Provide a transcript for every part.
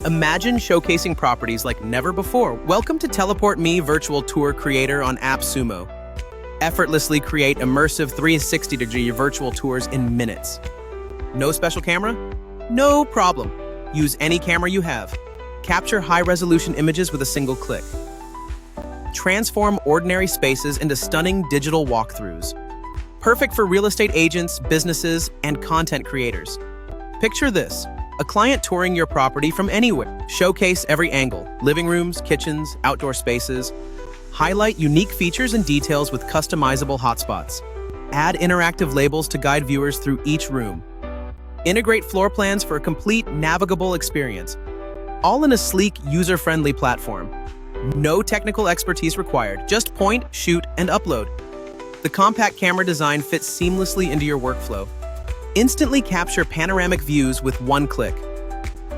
Imagine showcasing properties like never before. Welcome to TeliportMe Virtual Tour Creator on AppSumo. Effortlessly create immersive 360-degree virtual tours in minutes. No special camera? No problem. Use any camera you have. Capture high-resolution images with a single click. Transform ordinary spaces into stunning digital walkthroughs. Perfect for real estate agents, businesses, and content creators. Picture this. A client touring your property from anywhere. Showcase every angle, living rooms, kitchens, outdoor spaces. Highlight unique features and details with customizable hotspots. Add interactive labels to guide viewers through each room. Integrate floor plans for a complete navigable experience. All in a sleek, user-friendly platform. No technical expertise required, just point, shoot, and upload. The compact camera design fits seamlessly into your workflow. Instantly capture panoramic views with one click.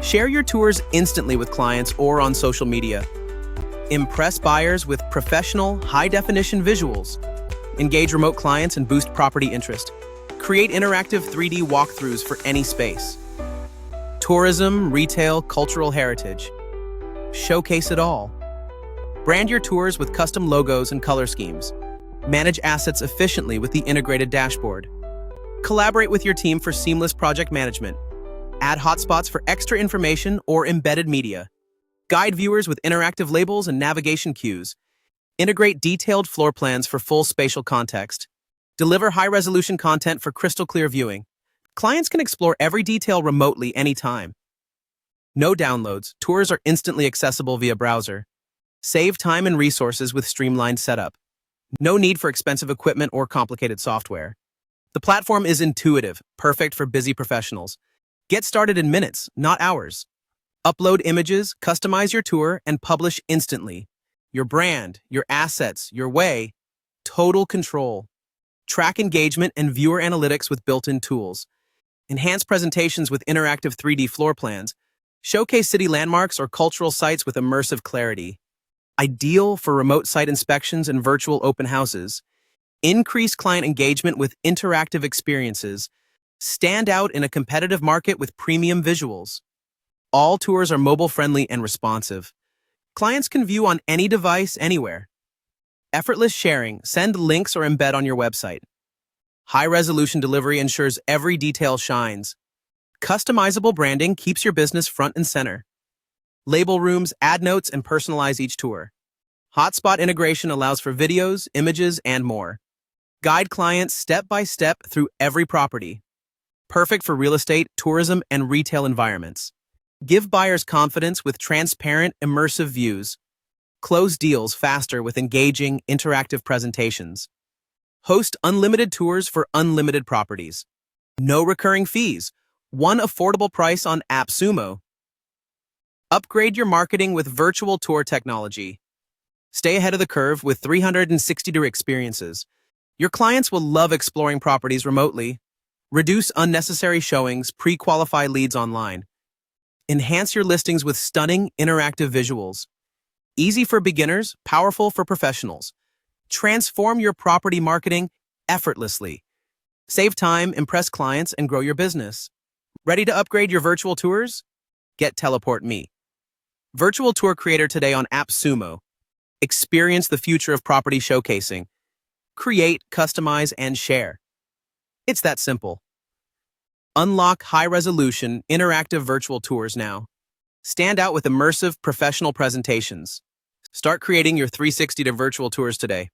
Share your tours instantly with clients or on social media. Impress buyers with professional, high-definition visuals. Engage remote clients and boost property interest. Create interactive 3D walkthroughs for any space. Tourism, retail, cultural heritage. Showcase it all. Brand your tours with custom logos and color schemes. Manage assets efficiently with the integrated dashboard. Collaborate with your team for seamless project management. Add hotspots for extra information or embedded media. Guide viewers with interactive labels and navigation cues. Integrate detailed floor plans for full spatial context. Deliver high-resolution content for crystal-clear viewing. Clients can explore every detail remotely anytime. No downloads. Tours are instantly accessible via browser. Save time and resources with streamlined setup. No need for expensive equipment or complicated software. The platform is intuitive, perfect for busy professionals. Get started in minutes, not hours. Upload images, customize your tour, and publish instantly. Your brand, your assets, your way. Total control. Track engagement and viewer analytics with built-in tools. Enhance presentations with interactive 3D floor plans. Showcase city landmarks or cultural sites with immersive clarity. Ideal for remote site inspections and virtual open houses. Increase client engagement with interactive experiences. Stand out in a competitive market with premium visuals. All tours are mobile-friendly and responsive. Clients can view on any device, anywhere. Effortless sharing. Send links or embed on your website. High-resolution delivery ensures every detail shines. Customizable branding keeps your business front and center. Label rooms, add notes, and personalize each tour. Hotspot integration allows for videos, images, and more. Guide clients step by step through every property. Perfect for real estate, tourism, and retail environments. Give buyers confidence with transparent, immersive views. Close deals faster with engaging, interactive presentations. Host unlimited tours for unlimited properties. No recurring fees. One affordable price on AppSumo. Upgrade your marketing with virtual tour technology. Stay ahead of the curve with 360-degree experiences. Your clients will love exploring properties remotely. Reduce unnecessary showings, pre-qualify leads online. Enhance your listings with stunning, interactive visuals. Easy for beginners, powerful for professionals. Transform your property marketing effortlessly. Save time, impress clients, and grow your business. Ready to upgrade your virtual tours? Get TeliportMe. Virtual Tour Creator today on AppSumo. Experience the future of property showcasing. Create, customize, and share. It's that simple. Unlock high-resolution, interactive virtual tours now. Stand out with immersive, professional presentations. Start creating your 360 virtual tours today.